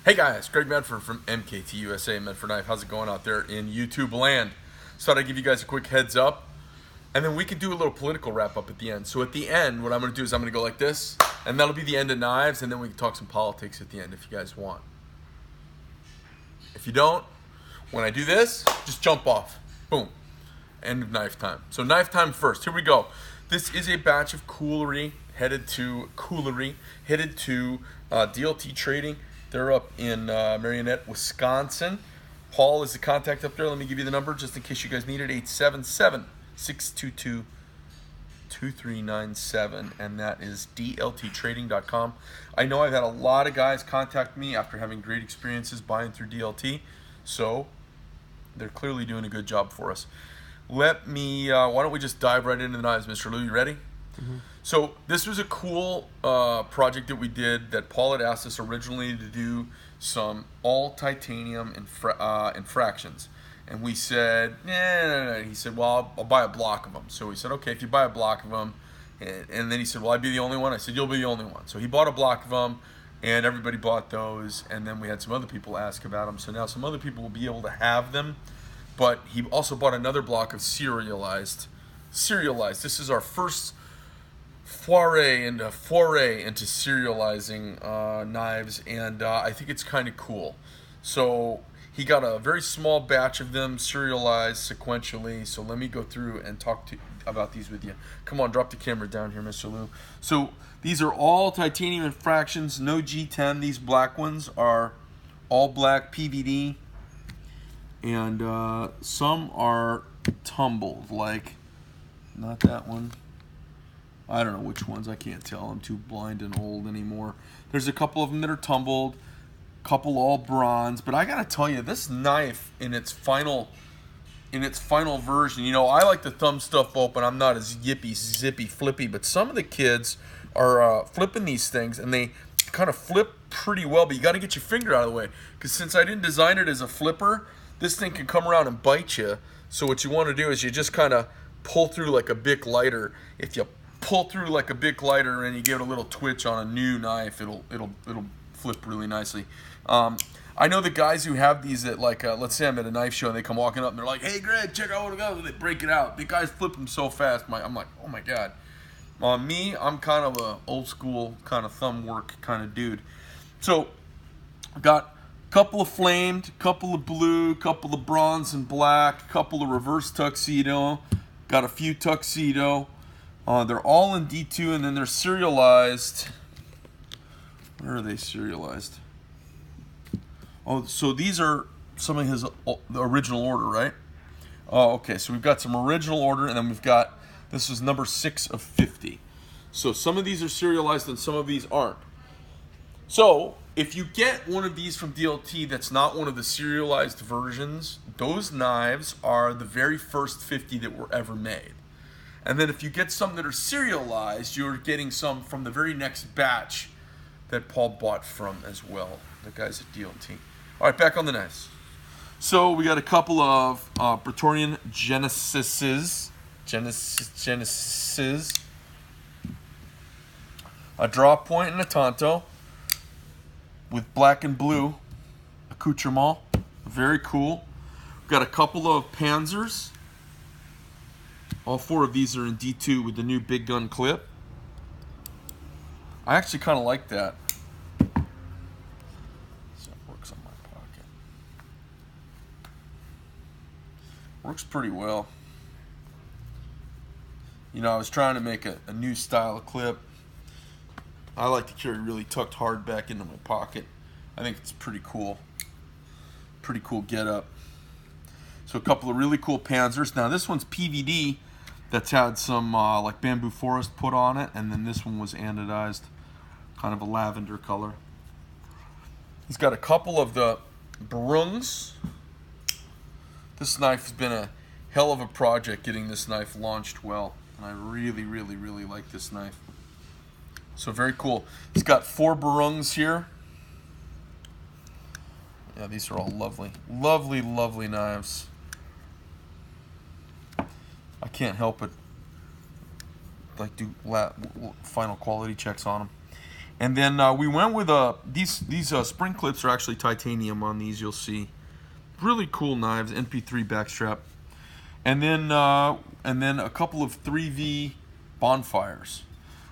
Hey guys, Greg Medford from MKT USA, Medford Knife. How's it going out there in YouTube land? Just thought I'd give you guys a quick heads up, and then we can do a little political wrap up at the end. So at the end, what I'm going to do is I'm going to go like this, and that'll be the end of knives, and then we can talk some politics at the end if you guys want. If you don't, when I do this, just jump off. Boom. End of knife time. So knife time first. Here we go. This is a batch of coolery headed to DLT Trading. They're up in Marionette, Wisconsin. Paul is the contact up there. Let me give you the number just in case you guys need it. 877-622-2397, and that is DLTtrading.com. I know I've had a lot of guys contact me after having great experiences buying through DLT, so they're clearly doing a good job for us. Why don't we just dive right into the knives, Mr. Lou? You ready? Mm-hmm. So this was a cool project that we did that Paul had asked us originally to do some all titanium infractions. And we said, no. He said, well, I'll buy a block of them. So we said, okay, if you buy a block of them. And then he said, well, I'd be the only one. I said, you'll be the only one. So he bought a block of them, and everybody bought those. And then we had some other people ask about them. So now some other people will be able to have them. But he also bought another block of serialized. This is our first foray into serializing knives, and I think it's kind of cool. So he got a very small batch of them serialized sequentially. So let me go through and talk about these with you. Come on, drop the camera down here, Mr. Lou. So these are all titanium infractions, no G10. These black ones are all black PVD, and some are tumbled, like not that one. I don't know which ones. I can't tell. I'm too blind and old anymore. There's a couple of them that are tumbled, couple all bronze. But I gotta tell you, this knife in its final version, you know, I like to thumb stuff open. I'm not as yippy, zippy, flippy, but some of the kids are flipping these things, and they kind of flip pretty well. But you got to get your finger out of the way, because since I didn't design it as a flipper, this thing can come around and bite you. So what you want to do is you just kind of pull through like a Bic lighter. If you pull through like a Bic lighter and you give it a little twitch on a new knife, it'll flip really nicely. I know the guys who have these at, like, let's say I'm at a knife show and they come walking up and they're like, hey Greg, check out what I got, and they break it out. The guys flip them so fast, I'm like, oh my god. Me, I'm kind of a old school kind of thumb work kind of dude. So got a couple of flamed, couple of blue, couple of bronze and black, couple of reverse tuxedo, got a few tuxedo. They're all in D2, and then they're serialized. Where are they serialized? Oh, so these are some of his the original order, right? Oh, okay. So we've got some original order, and then we've got, this is number 6 of 50. So some of these are serialized, and some of these aren't. So if you get one of these from DLT that's not one of the serialized versions, those knives are the very first 50 that were ever made. And then if you get some that are serialized, you're getting some from the very next batch that Paul bought from as well, the guys at DLT. All right, back on the knives. So we got a couple of Praetorian Genesis, a draw point and a tanto with black and blue accoutrement. Very cool. We've got a couple of Panzers. All 4 of these are in D2 with the new big gun clip. I actually kind of like that. So it works on my pocket. Works pretty well. You know, I was trying to make a new style of clip. I like to carry really tucked hard back into my pocket. I think it's pretty cool. Pretty cool get up. So a couple of really cool Panzers. Now this one's PVD. That's had some like bamboo forest put on it, and then this one was anodized, kind of a lavender color. He's got a couple of the Barungs. This knife has been a hell of a project getting this knife launched well, and I really, really, really like this knife. So very cool. He's got 4 Barungs here. Yeah, these are all lovely, lovely, lovely knives. I can't help but like do final quality checks on them. And then we went with these spring clips are actually titanium on these. You'll see, really cool knives. NP3 backstrap, and then a couple of 3V bonfires,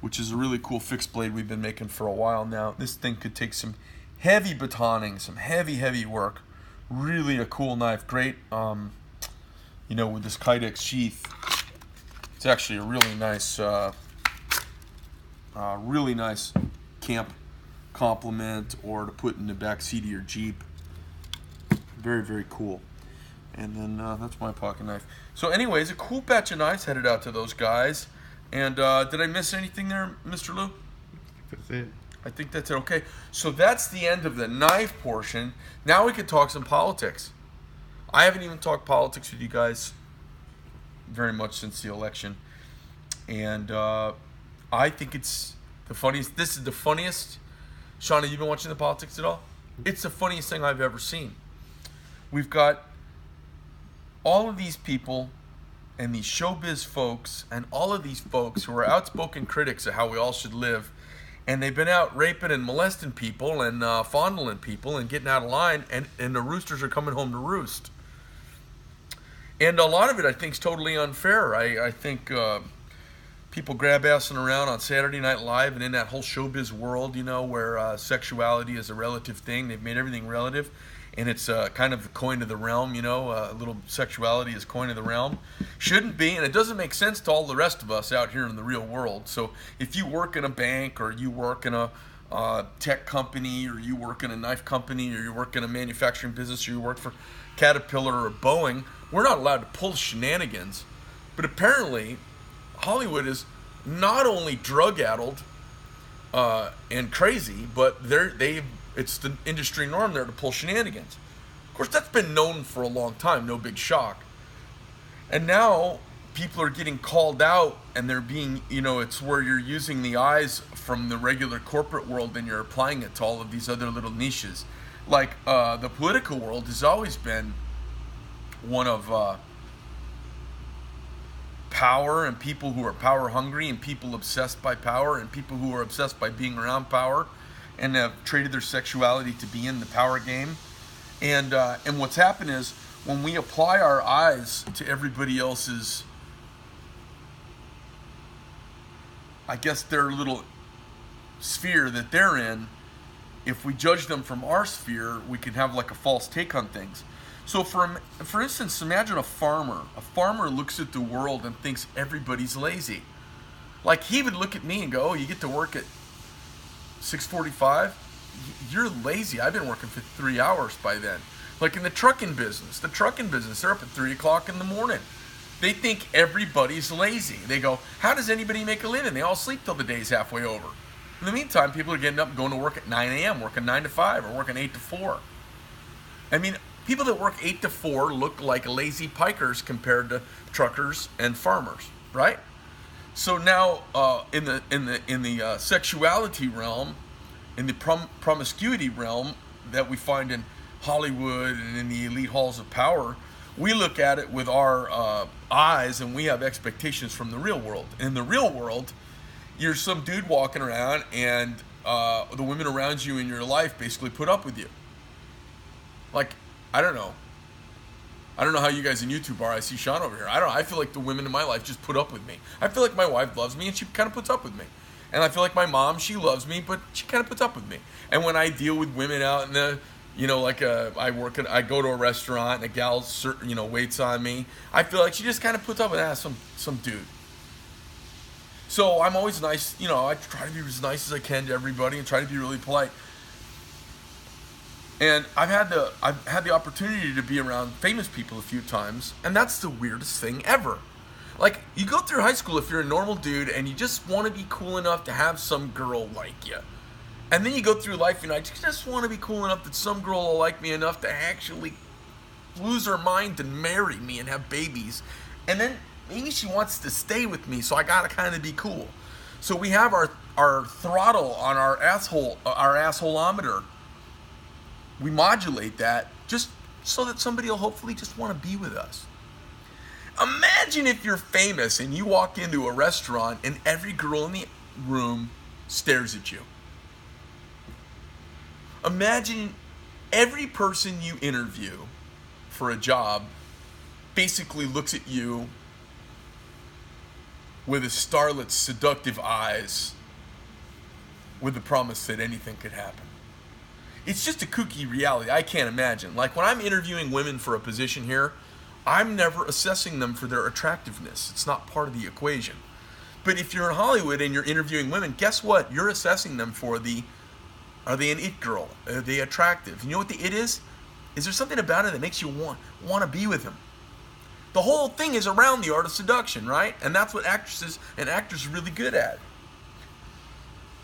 which is a really cool fixed blade we've been making for a while now. This thing could take some heavy batoning, some heavy work. Really a cool knife. Great, with this Kydex sheath. It's actually a really nice camp complement, or to put in the back seat of your Jeep. Very cool. And then that's my pocket knife. So anyways, a cool batch of knives headed out to those guys. And did I miss anything there, Mr. Lou? That's it. I think that's it. Okay, so that's the end of the knife portion. Now we can talk some politics. I haven't even talked politics with you guys very much since the election. And I think it's the funniest. This is the funniest. Shauna, you been watching the politics at all? It's the funniest thing I've ever seen. We've got all of these people and these showbiz folks and all of these folks who are outspoken critics of how we all should live, and they've been out raping and molesting people and fondling people and getting out of line, and the roosters are coming home to roost. And a lot of it, I think, is totally unfair. I think people grab-assing around on Saturday Night Live and in that whole showbiz world, where sexuality is a relative thing. They've made everything relative. And it's kind of the coin of the realm, a little sexuality is coin of the realm. Shouldn't be, and it doesn't make sense to all the rest of us out here in the real world. So if you work in a bank, or you work in a tech company, or you work in a knife company, or you work in a manufacturing business, or you work for Caterpillar or Boeing, we're not allowed to pull shenanigans. But apparently, Hollywood is not only drug-addled and crazy, but it's the industry norm there to pull shenanigans. Of course, that's been known for a long time, no big shock. And now people are getting called out, and they're being, it's where you're using the eyes from the regular corporate world and you're applying it to all of these other little niches. Like the political world has always been one of power, and people who are power hungry, and people obsessed by power, and people who are obsessed by being around power, and have traded their sexuality to be in the power game. And what's happened is, when we apply our eyes to everybody else's, I guess, their little sphere that they're in, if we judge them from our sphere, we can have like a false take on things. So for instance, imagine a farmer. A farmer looks at the world and thinks everybody's lazy. Like, he would look at me and go, oh, you get to work at 6:45? You're lazy. I've been working for 3 hours by then. Like in the trucking business, they're up at 3 o'clock in the morning. They think everybody's lazy. They go, how does anybody make a living? They all sleep till the day's halfway over. In the meantime, people are getting up and going to work at 9 a.m., working 9 to 5, or working 8 to 4. I mean, people that work 8 to 4 look like lazy pikers compared to truckers and farmers, right? So now, in the sexuality realm, in the promiscuity realm that we find in Hollywood and in the elite halls of power, we look at it with our eyes, and we have expectations from the real world. In the real world, you're some dude walking around, and the women around you in your life basically put up with you. Like, I don't know how you guys in YouTube are. I see Sean over here. I feel like the women in my life just put up with me. I feel like my wife loves me, and she kind of puts up with me. And I feel like my mom, she loves me, but she kind of puts up with me. And when I deal with women out in the, I go to a restaurant and a gal, waits on me, I feel like she just kind of puts up with some dude. So I'm always nice, I try to be as nice as I can to everybody and try to be really polite. And I've had the opportunity to be around famous people a few times, and that's the weirdest thing ever. Like, you go through high school if you're a normal dude and you just want to be cool enough to have some girl like you. And then you go through life and I just want to be cool enough that some girl will like me enough to actually lose her mind and marry me and have babies. And then maybe she wants to stay with me, so I gotta kind of be cool. So we have our throttle on our assholeometer. We modulate that just so that somebody will hopefully just want to be with us. Imagine if you're famous and you walk into a restaurant and every girl in the room stares at you. Imagine every person you interview for a job basically looks at you with a starlet's seductive eyes with the promise that anything could happen. It's just a kooky reality. I can't imagine. Like when I'm interviewing women for a position here, I'm never assessing them for their attractiveness. It's not part of the equation. But if you're in Hollywood and you're interviewing women, guess what? You're assessing them for are they an it girl? Are they attractive? You know what the it is? Is there something about it that makes you want to be with them? The whole thing is around the art of seduction, right? And that's what actresses and actors are really good at.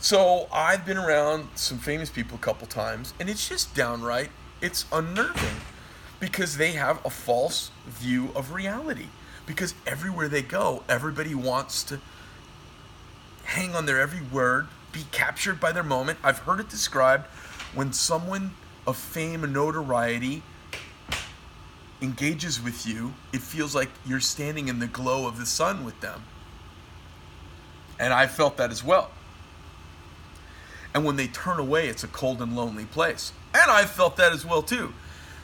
So I've been around some famous people a couple times, and it's just downright, it's unnerving because they have a false view of reality. Because everywhere they go, everybody wants to hang on their every word, be captured by their moment. I've heard it described when someone of fame and notoriety engages with you, it feels like you're standing in the glow of the sun with them. And I felt that as well. And when they turn away, it's a cold and lonely place. And I felt that as well too.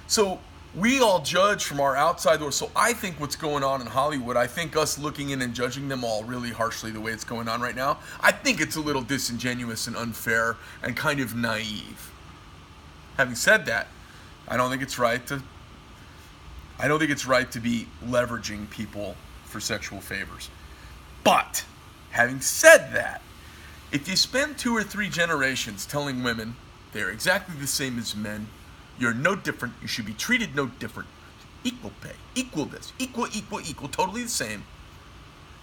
So we all judge from our outside door. So I think what's going on in Hollywood, I think us looking in and judging them all really harshly the way it's going on right now, I think it's a little disingenuous and unfair and kind of naive. Having said that, I don't think it's right to be leveraging people for sexual favors. But having said that, if you spend 2 or 3 generations telling women they're exactly the same as men, you're no different, you should be treated no different, equal pay, equal this, equal, totally the same,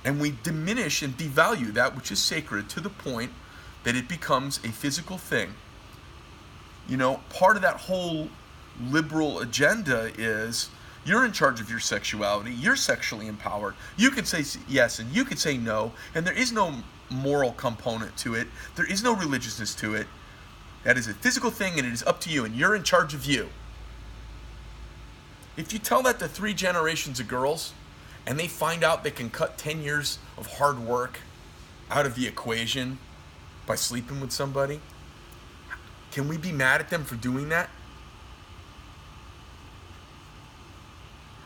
and we diminish and devalue that which is sacred to the point that it becomes a physical thing. You know, part of that whole liberal agenda is you're in charge of your sexuality, you're sexually empowered, you can say yes and you can say no, and there is no moral component to it, there is no religiousness to it. That is a physical thing and it is up to you and you're in charge of you. If you tell that to 3 generations of girls and they find out they can cut 10 years of hard work out of the equation by sleeping with somebody, can we be mad at them for doing that?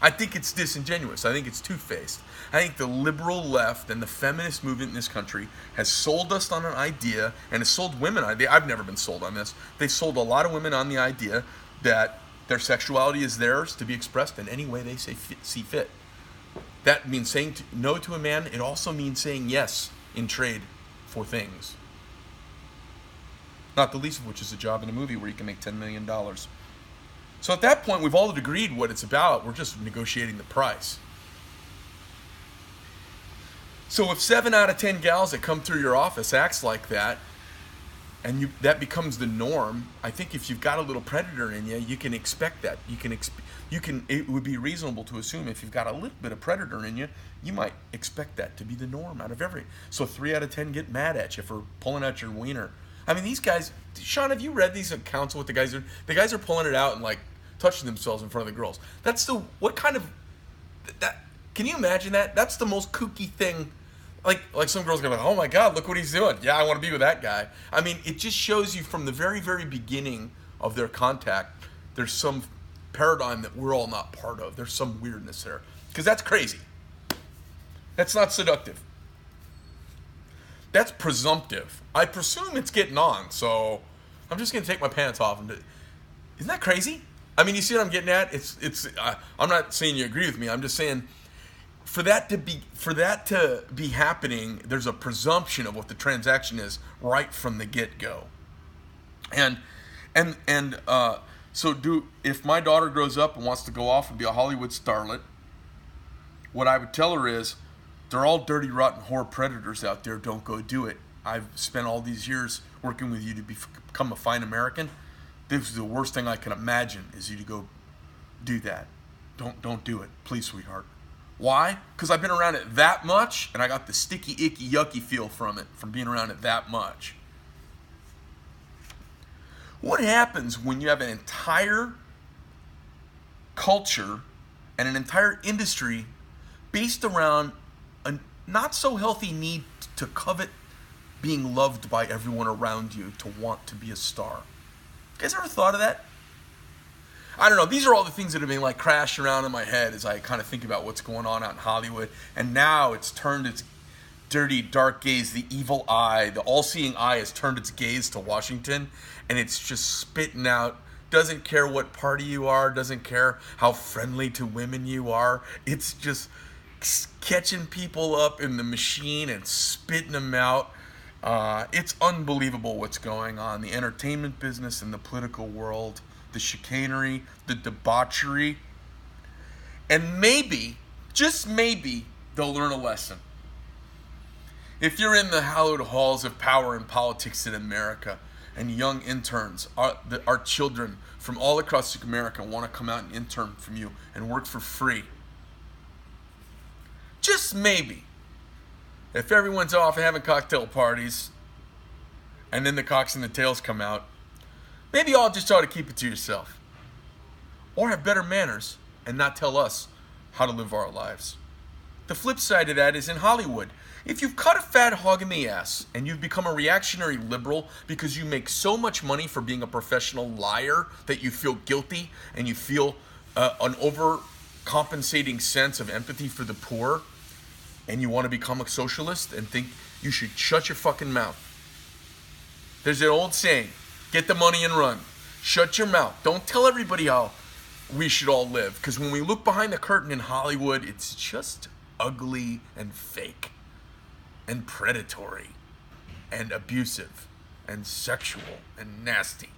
I think it's disingenuous. I think it's two-faced. I think the liberal left and the feminist movement in this country has sold us on an idea and has sold women on idea. I've never been sold on this. They sold a lot of women on the idea that their sexuality is theirs to be expressed in any way they see fit. That means saying no to a man. It also means saying yes in trade for things. Not the least of which is a job in a movie where you can make $10 million. So at that point, we've all agreed what it's about. We're just negotiating the price. So if 7 out of 10 gals that come through your office acts like that, and that becomes the norm, I think if you've got a little predator in you, you can expect that. It would be reasonable to assume if you've got a little bit of predator in you, you might expect that to be the norm out of So 3 out of 10 get mad at you for pulling out your wiener. I mean, these guys, Sean, have you read these accounts of what the guys are? The guys are pulling it out and like touching themselves in front of the girls. Can you imagine that? That's the most kooky thing. Like some girls go like, oh my God, look what he's doing. Yeah, I want to be with that guy. I mean, it just shows you from the very, very beginning of their contact, there's some paradigm that we're all not part of. There's some weirdness there. Because that's crazy. That's not seductive. That's presumptive. I presume it's getting on, so I'm just going to take my pants off. Isn't that crazy? I mean, you see what I'm getting at? I'm not saying you agree with me. I'm just saying for that to be happening, there's a presumption of what the transaction is right from the get-go. If my daughter grows up and wants to go off and be a Hollywood starlet, what I would tell her is, they're all dirty, rotten whore predators out there. Don't go do it. I've spent all these years working with you to become a fine American. This is the worst thing I can imagine is you to go do that. Don't do it. Please, sweetheart. Why? Because I've been around it that much, and I got the sticky, icky, yucky feel from it, from being around it that much. What happens when you have an entire culture and an entire industry based around a not so healthy need to covet being loved by everyone around you, to want to be a star? You guys ever thought of that? I don't know. These are all the things that have been like crashing around in my head as I kind of think about what's going on out in Hollywood. And now it's turned its dirty, dark gaze, the evil eye, the all-seeing eye has turned its gaze to Washington, and it's just spitting out. Doesn't care what party you are, doesn't care how friendly to women you are. It's just catching people up in the machine and spitting them out. It's unbelievable what's going on. The entertainment business and the political world, the chicanery, the debauchery. And maybe, just maybe, they'll learn a lesson. If you're in the hallowed halls of power and politics in America, and young interns, our children from all across America want to come out and intern from you and work for free, just maybe, if everyone's off having cocktail parties, and then the cocks and the tails come out, maybe y'all just ought to keep it to yourself. Or have better manners and not tell us how to live our lives. The flip side of that is in Hollywood. If you've cut a fat hog in the ass and you've become a reactionary liberal because you make so much money for being a professional liar that you feel guilty and you feel an overcompensating sense of empathy for the poor, and you want to become a socialist and think you should shut your fucking mouth. There's an old saying, get the money and run. Shut your mouth. Don't tell everybody how we should all live. Because when we look behind the curtain in Hollywood, it's just ugly and fake and predatory and abusive and sexual and nasty.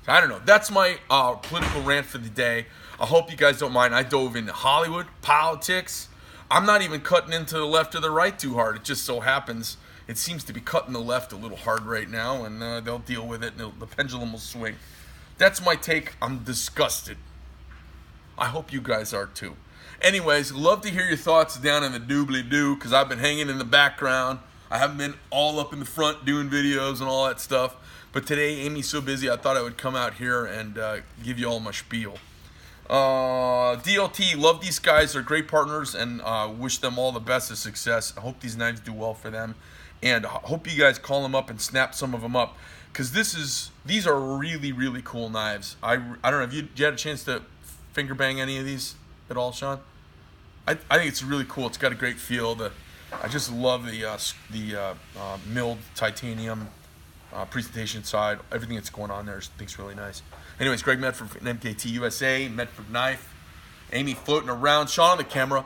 So I don't know. That's my political rant for the day. I hope you guys don't mind. I dove into Hollywood, politics. I'm not even cutting into the left or the right too hard. It just so happens it seems to be cutting the left a little hard right now, and they'll deal with it, and the pendulum will swing. That's my take. I'm disgusted. I hope you guys are too. Anyways, love to hear your thoughts down in the doobly-doo, because I've been hanging in the background. I haven't been all up in the front doing videos and all that stuff. But today, Amy's so busy, I thought I would come out here and give you all my spiel. DLT, love these guys. They're great partners, and wish them all the best of success. I hope these knives do well for them. And I hope you guys call them up and snap some of them up, because these are really, really cool knives. I don't know, did you had a chance to finger bang any of these at all, Sean? I think it's really cool. It's got a great feel. I just love the milled titanium presentation side. Everything that's going on there, I think it's really nice. Anyways, Greg Medford from MKT USA, Medford Knife. Amy floating around. Sean on the camera.